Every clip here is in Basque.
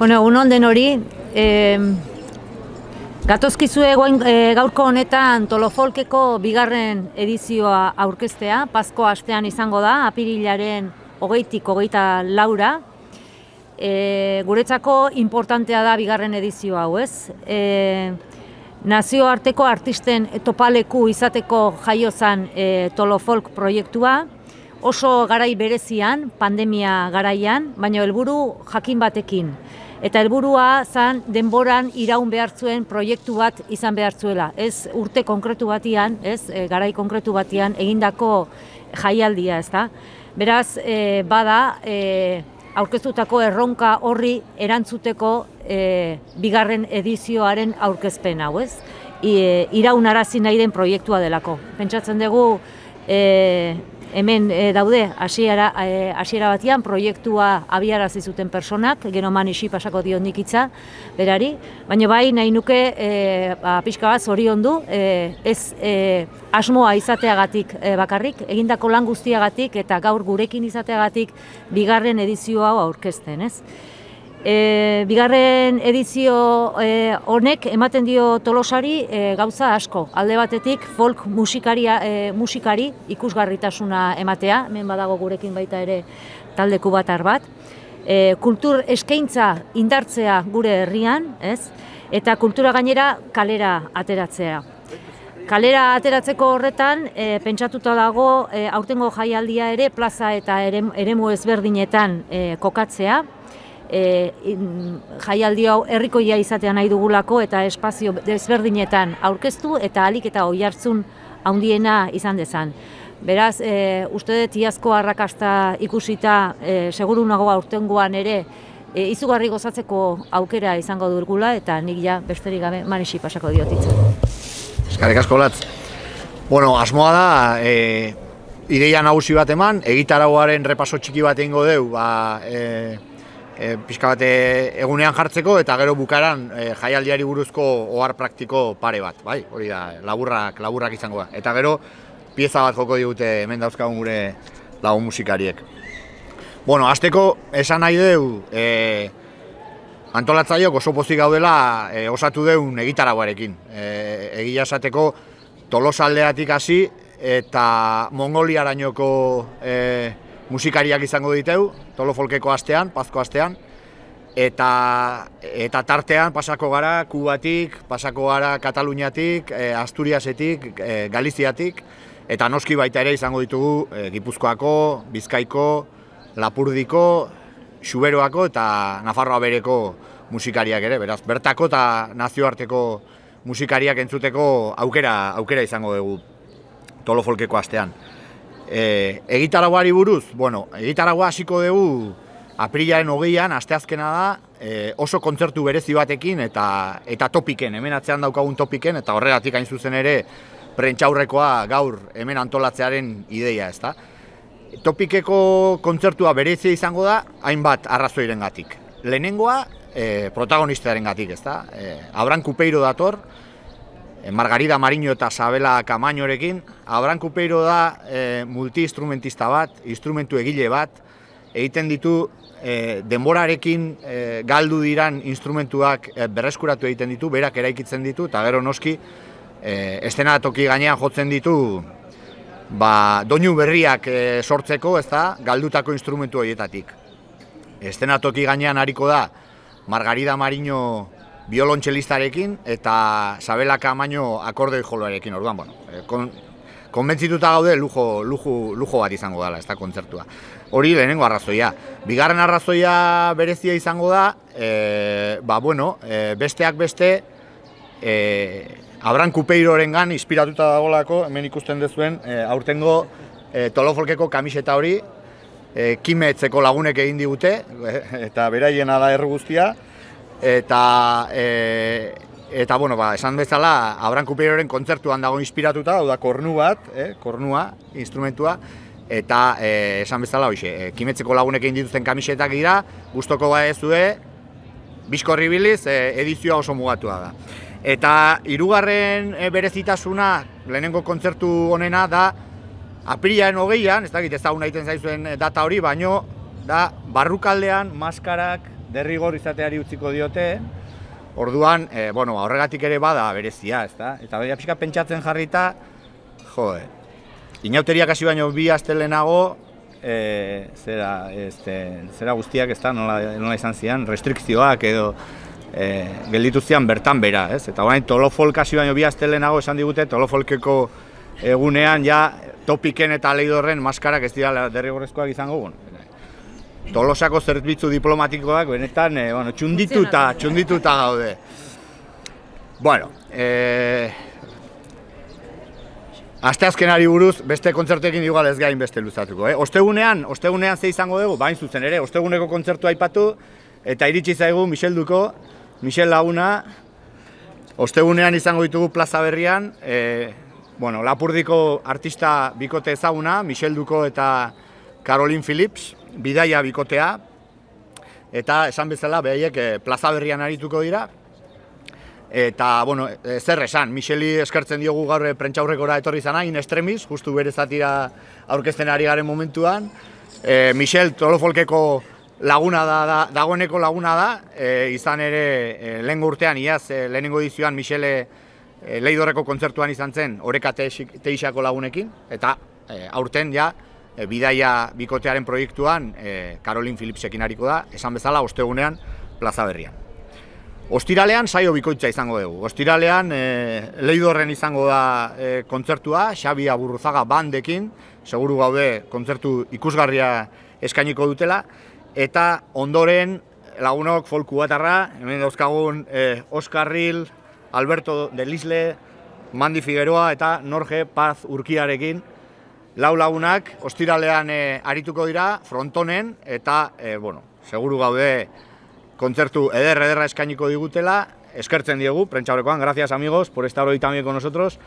Bueno, egun den hori, gatozkizue gaurko honetan Tolofolkeko bigarren edizioa aurkeztea, Pasko astean izango da, apirilaren 20-tik 24-ra. Guretzako importantea da bigarren edizio hau, ez? Nazioarteko artisten topaleku izateko jaiozan Tolofolk proiektua, oso garai berezian, pandemia garaian, baina helburu jakin batekin. Eta helburua zan denboran iraun behar zuen proiektu bat izan behar zuela. Ez urte konkretu batian, ez garai konkretu batian egindako jaialdia, ezta? Beraz, bada aurkeztutako erronka horri erantzuteko bigarren edizioaren aurkezpen hau, ez? Iraunarazi nahi den proiektua delako. Pentsatzen dugu hemen daude hasiera batean proiektua abiarazi zuten personak, gero manixi pasako diot nik hitza berari, baina bai nahi nuke pixka bat zoriondu, ez asmoa izateagatik bakarrik, egindako lan guztiagatik eta gaur gurekin izateagatik bigarren edizio hau aurkezten, ez? Bigarren edizio honek ematen dio Tolosari gauza asko. Alde batetik folk musikari ikusgarritasuna ematea, hemen badago gurekin baita ere taldeku bat. Kultur eskaintza indartzea gure herrian, ez? Eta kultura gainera kalera ateratzea. Kalera ateratzeko horretan, pentsatuta dago aurtengo jaialdia ere plaza eta eremu ezberdinetan kokatzea. Jaialdi hau herrikoia izatea nahi dugulako eta espazio desberdinetan aurkeztu eta ahalik eta oihartzun handiena izan dezan. Beraz, uste dut iazko arrakasta ikusita seguru nago aurtengoan ere izugarri gozatzeko aukera izango dugula eta nik ja besterik gabe manixi pasako diotitza. Eskerrik asko Latz. Bueno, asmoa da ideia nagusi bat eman, egitarauaren repaso txiki bat egingo deu, pixka bat egunean jartzeko eta gero bukaran jaialdiari buruzko ohar praktiko pare bat, bai? Hori da, laburrak izango da. Eta gero pieza bat joko digute hemen dauzkagun gure lagun musikariek. Bueno, hasteko esan nahi deu antolatzaileok oso pozik gaudela osatu deun egitarauarekin. Egia esateko Tolosaldeatik hasi eta Mongoliarainoko musikariak izango diteu, Tolofolkeko astean, Pazko astean, eta tartean pasako gara Kubatik, pasako gara Kataluniatik, Asturiasetik, Galiziatik, eta noski baita ere izango ditugu Gipuzkoako, Bizkaiko, Lapurdiko, Xuberoako eta Nafarroa bereko musikariak ere, beraz, bertako eta nazioarteko musikariak entzuteko aukera izango dugu Tolofolkeko astean. Egitarauari buruz, egitaraua hasiko dugu apirilaren 20an, asteazkena da, oso kontzertu berezi batekin eta topiken, hemen atzean daukagun topiken, eta horregatik hain zuzen ere prentsaurrekoa gaur hemen antolatzearen ideia, ezta? Topikeko kontzertua berezia izango da, hainbat arrazoirengatik. Lehenengoa, protagonistarengatik, ezta? Abran Kupeiro dator, Margarida Mariño eta Sabela Kamañorekin. Abran Kupeiro da multi-instrumentista bat, instrumentu egile bat, egiten ditu denborarekin galdu diran instrumentuak berreskuratu egiten ditu, berak eraikitzen ditu, eta gero noski eszenatoki gainean jotzen ditu doinu berriak sortzeko, ezta, galdutako instrumentu horietatik. Eszenatoki gainean hariko da Margarida Mariño biolontxelistarekin eta Sabela Kamaño akordoi joloarekin, orduan, konbentzituta gaude lujo bat izango dela, ez da kontzertua. Hori lehenengo arrazoia. Bigarren arrazoia berezia izango da, besteak beste, Abran Kupeirorengan inspiratuta dagolako, hemen ikusten dezuen, aurtengo Tolofolkeko kamiseta hori, Kimetzeko lagunek egin digute, eta beraiena da erru guztia, eta esan bezala Abran Kupeiroren kontzertuan dago inspiratuta, hau da kornu bat, kornua, instrumentua, eta esan bezala hoxe, Kimetzeko lagunek egin dituzten kamisetak dira, gustoko badezue, bizkorri biliz, edizioa oso mugatua da. Eta hirugarren berezitasuna, lehenengo kontzertu honena da, apirilaren 20an, ez dakit ezagun egiten zaizuen data hori, baino da barrukaldean maskarak, derrigor izateari utziko diote, orduan, horregatik ere bada berezia, ezta? Eta baina pixka pentsatzen jarrita, inauteriak hasi baino 2 aste lehenago, zera guztiak, ezta, nola izan zian, restrikzioak edo gelditu zian bertan bera, ez? Eta orain Tolofolk hasi baino 2 aste lehenago esan digute, Tolofolkeko egunean ja Topiken eta Leidorren maskarak ez dira derrigorrezkoak izango. Tolosako zerbitzu diplomatikoak benetan txundituta gaude. Asteazkenari buruz beste kontzertuekin igual ez gain beste luzatuko. Ostegunean ze izango dugu, bain zuzen ere, osteguneko kontzertu aipatu eta iritsi zaigu Michel Duko, Michel Laguna. Ostegunean izango ditugu Plaza Berrian, Lapurdiko artista bikote ezaguna, Michel Duko eta Caroline Phillips, bidaia bikotea, eta esan bezala behaiek Plaza Berrian arituko dira. Eta, zer esan, Micheli eskertzen diogu gaur prentsaurrekora etorri zana, in extremis, justu bere zatira aurkezten ari garen momentuan. Michel Tolofolkeko laguna dagoeneko laguna da, izan ere lehengo urtean, iaz lehenengo edizioan Michele Leidorreko kontzertuan izan zen Oreka Teixako lagunekin, eta aurten ja bidaia bikotearen proiektuan Caroline Phillipsekin ariko da, esan bezala ostegunean Plaza Berrian. Ostiralean saio bikoitza izango dugu. Ostiralean Leidorren izango da kontzertua, Xabi Aburruzaga bandekin, seguru gaude kontzertu ikusgarria eskainiko dutela, eta ondoren lagunok folku batarra, hemen dauzkagun Oskar Ril, Alberto Delisle, Mandi Figueroa eta Norge Paz Urkiarekin, lau lagunak ostiralean arituko dira frontonen eta, seguru gaude kontzertu ederra eskainiko digutela, eskertzen diegu, prentsaurrekoan, gracias amigos por estar hoy también con nosotros,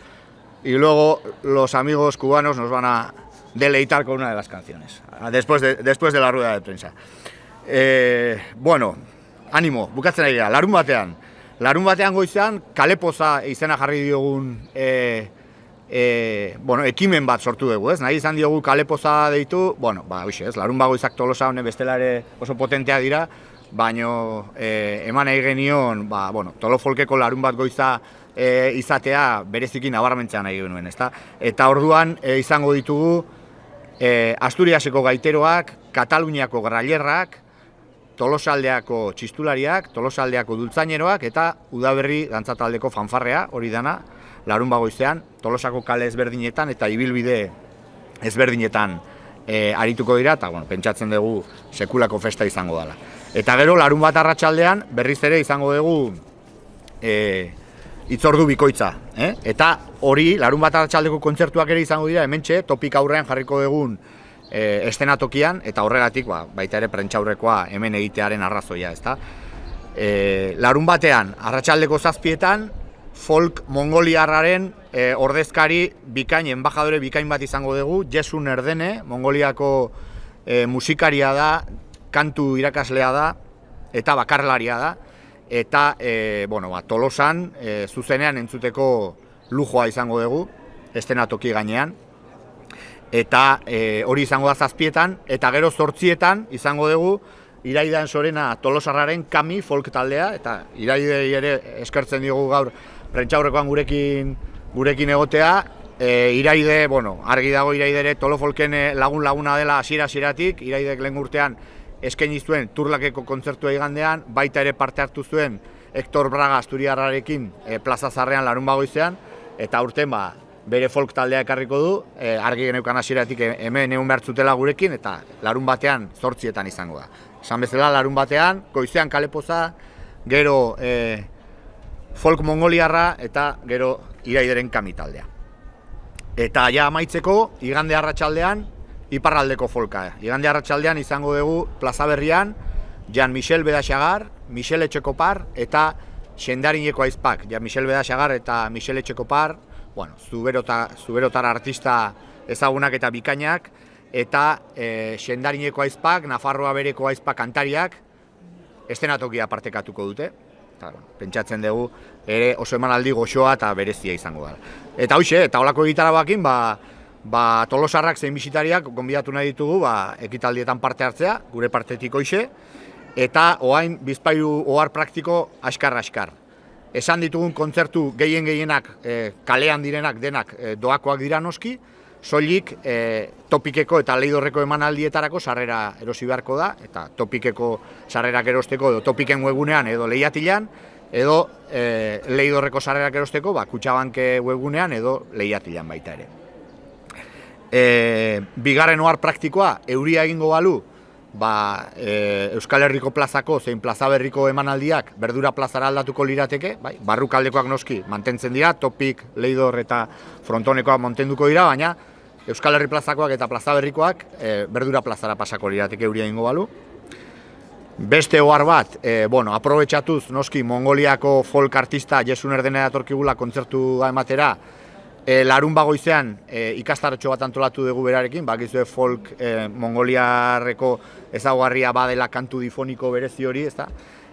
y luego los amigos cubanos nos van a deleitar con una de las canciones, después de la rueda de prensa. Ánimo, bukatzen ari gara, larun batean goizean, Kalepoza izena jarri diogun ekimen bat sortu dugu, ez? Nahi izan diogu Kalepoza deitu, larun bagoizak Tolosa honen bestela ere oso potentea dira, baino eman nahi genion, Tolofolkeko larun bat goiza izatea bereziki nabarmentzea nahi genuen, ezta? Eta orduan izango ditugu Asturiaseko gaiteroak, Kataluniako grailerrak, Tolosaldeako txistulariak, Tolosaldeako dultzaineroak eta Udaberri dantzataldeko fanfarrea, hori dana, larun bagoizean, Tolosako kale ezberdinetan eta ibilbide ezberdinetan arituko dira, eta pentsatzen dugu sekulako festa izango dela. Eta gero, larun bat arratsaldean berriz ere izango dugu hitzordu bikoitza. Eta hori, larun bat arratsaldeko kontzertuak ere izango dira, hementxe, Topik aurrean jarriko dugun estenatokian, eta horregatik baita ere prentsaurrekoa hemen egitearen arrazoia, ezta. Larun batean, arratsaldeko 7etan, folk mongoliarraren ordezkari bikain, embajadore bikain bat izango dugu, Jesun Erdene, Mongoliako musikaria da, kantu irakaslea da, eta bakarlaria da, eta Tolosan zuzenean entzuteko lujoa izango dugu, estenatoki gainean, eta hori izango da 7etan, eta gero 8etan izango dugu Iraidan Sorena Tolosarraren Kami folk taldea, eta Iraidei ere eskertzen diogu gaur prentsaurrekoan gurekin egotea. Iraide, argi dago Iraidere Tolofolken laguna dela hasiera-hasieratik, Iraidek lehen urtean eskaini zuen Turlakeko kontzertua igandean, baita ere parte hartu zuen Hector Braga Asturiarrarekin Plaza Zarrean larun bagoizean, eta aurten bere folk taldea ekarriko du, argi geneukan hasieratik hemen egun behar zutela gurekin, eta larun batean 8etan izango da. Esan bezala larun batean, goizean Kalepoza, gero folk mongoliarra eta gero Iraideren Kami taldea. Eta ja amaitzeko, igande arratsaldean, iparraldeko folka. Igande arratsaldean izango dugu Plaza Berrian, Jean-Michel Bedaxagar, Michel Etxekopar eta Xendarineko aizpak. Jean-Michel Bedaxagar eta Michel Etxekopar, zuberotar artista ezagunak eta bikainak, eta Xendarineko aizpak, Nafarroa bereko aizpak kantariak, estenatokia partekatuko dute. Pentsatzen dugu ere oso emanaldi goxoa eta berezia izango da. Eta hoxe, eta holako egitarabakin, Tolosarrak zein bisitariak gonbidatu nahi ditugu ekitaldietan parte hartzea, gure partetik hoxe, eta oain bizpairu ohar praktiko askar. Esan ditugun kontzertu gehienak kalean direnak denak doakoak dira noski, soilik topikeko eta leidorreko emanaldietarako sarrera erosi beharko da, eta topikeko sarrerak erosteko edo topiken webgunean edo lehiatilan, edo leidorreko sarrerak erosteko Kutxabanke webgunean edo lehiatilan baita ere. Bigarren ohar praktikoa, euria egingo balu, Euskal Herriko plazako zein plaza berriko emanaldiak berdura plazara aldatuko lirateke, barrukaldekoak noski mantentzen dira, topik, leidor eta frontonekoak mantenduko dira, baina Euskal Herri plazakoak eta plaza berrikoak berdura plazara pasako lirateke euria egingo balu. Beste ohar bat, aprobetxatuz noski Mongoliako folk artista Jesun Erdene datorkigula kontzertua ematera, larun goizean ikastaratxo bat antolatu dugu berarekin, bakizue folk mongoliarreko ezaugarria badela kantu difoniko berezi hori, ezta?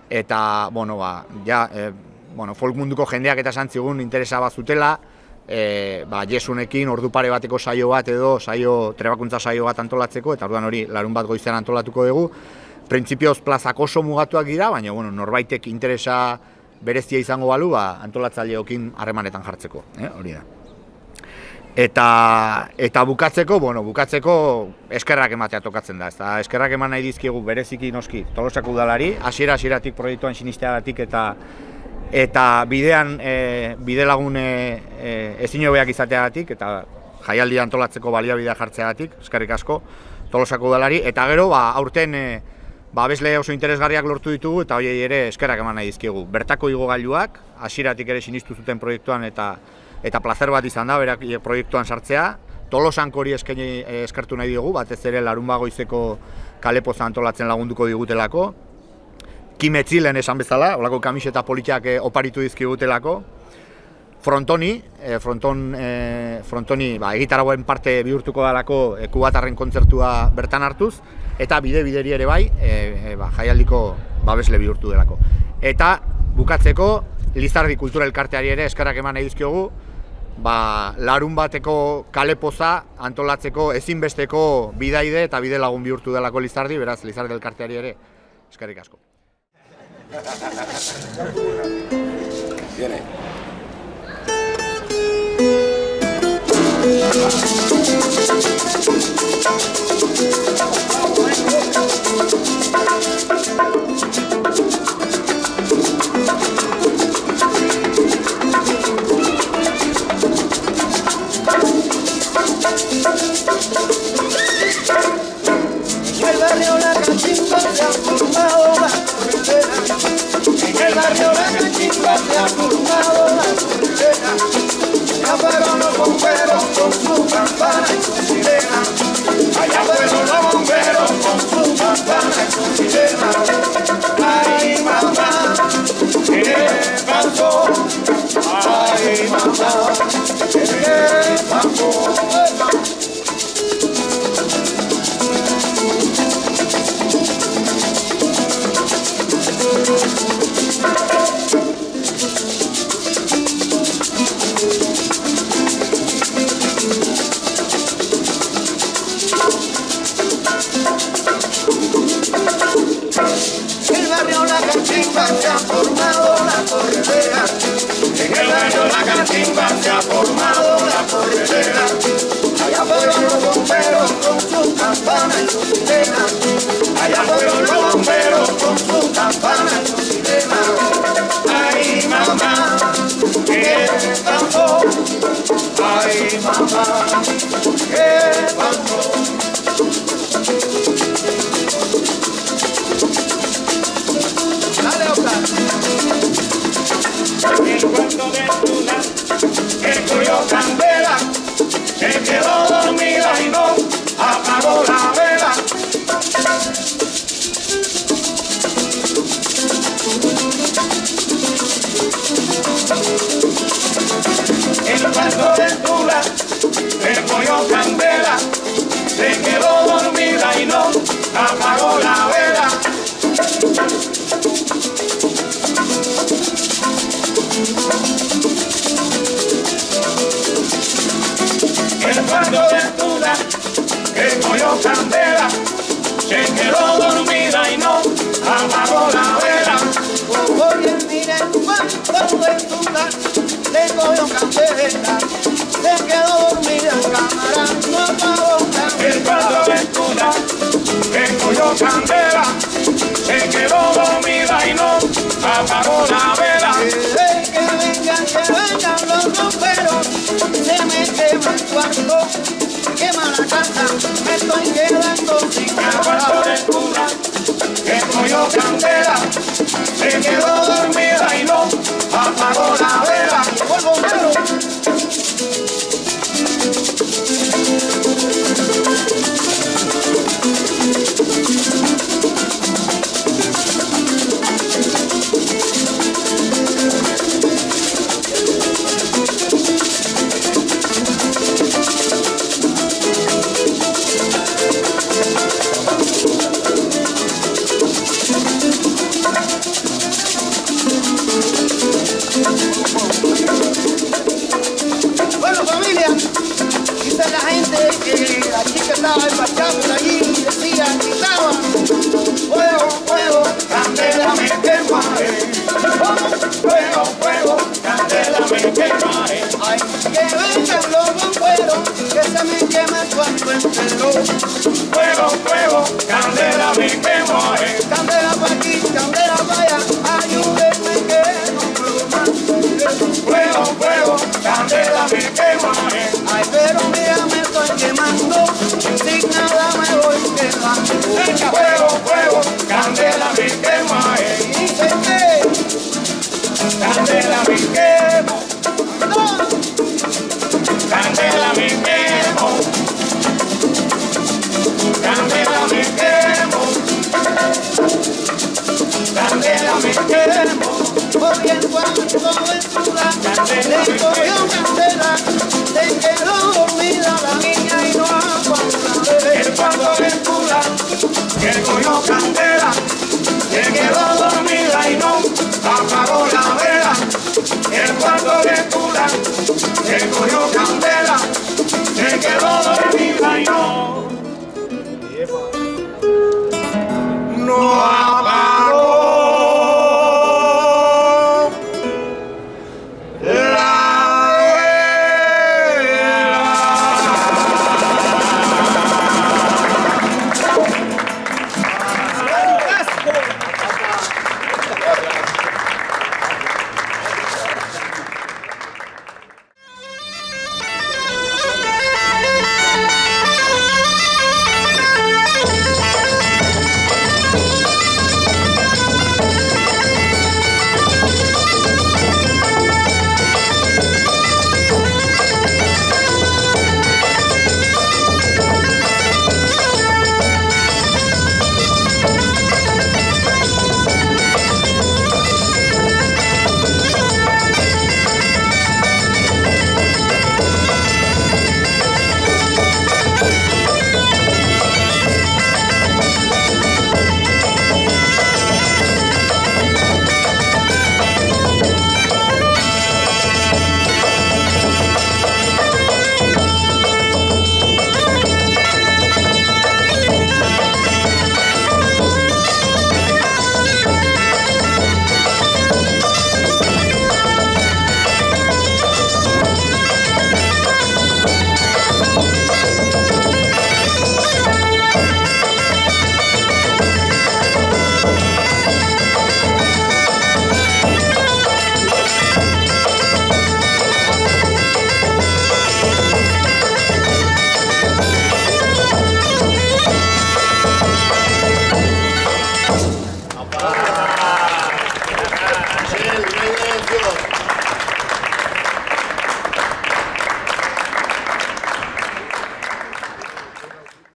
Eta, folk munduko jendeak eta santzigun interesa bat zutela, Jesunekin ordu pare bateko saio bat edo trebakuntza saio bat antolatzeko, eta orduan hori larun goizean antolatuko dugu. Printzipioz plazak oso mugatuak dira, baina norbaitek interesa berezia izango balu, antolatzaileokin harremanetan jartzeko, hori da. Eta bukatzeko eskerrak ematea tokatzen da. Eskerrak eman nahi dizkigu bereziki noski Tolosako udalari, hasieratik proiektuan sinisteagatik eta bidean bide lagun ezin hobeak izateagatik eta jaialdia antolatzeko baliabidea jartzeagatik, eskerrik asko Tolosako udalari. Eta gero, aurten abesle oso interesgarriak lortu ditugu eta horiei ere eskerrak eman nahi dizkigu. Bertako igogailuak, hasieratik ere sinistu zuten proiektuan eta plazer bat izan da, berak proiektuan sartzea. Tolosanko hori eskertu nahi diogu, batez ere larun goizeko kalepoza antolatzen lagunduko digutelako. Kimetzilen esan bezala, holako kamiseta politiak oparitu dizkigutelako. Frontoni, egitaragoen parte bihurtuko dalako kubatarren kontzertua bertan hartuz, eta bideri ere bai, jaialdiko babesle bihurtu delako. Eta bukatzeko, Lizardi Kultura Elkarteari ere eskerrak eman nahi dizkiogu, larun bateko kalepoza antolatzeko ezinbesteko bidaide eta bide lagun bihurtu delako Lizardi, beraz Lizardi Elkarteari ere eskerrik asko. Candela, se quedó dormida y no apagó la vela. Oye, miren cuánto ventura le cogió candela, se quedó dormida en cámara, no apagó la vela. El cuarto ventura le cogió candela, se quedó dormida y no apagó la vela. Que vengan los romperos, se me quema el cuarto, quema la casa, me estoy quedando sin cuarto de cura, que cogió candela, se quedó dormida y no apagó la vela. Llegó el bombero. Bueno, familia, dice la gente que la chica estaba empachada por allí y decía, gritaba, fuego, fuego, candela me quemaré. Fuego, fuego, candela me quemaré. Ay, que vengan los bomberos, que se me quema el cuarto entero. Fuego, fuego, candela me quemaré. Candela pa' aquí, candela pa' allá, ayúdenme que no puedo más. Fuego, fuego, candela me quemaré. Ay, pero mira, me estoy quemando, sin nada me voy quedando. Fuego, fuego, candela me quemaré. Dice que candela me quemo, no. Candela me quemo, candela me quemo, candela me quemo. Porque en cuanto ventura le cogió candela, se quedó dormida la niña y no apagó la vela. En cuanto ventura le cogió candela.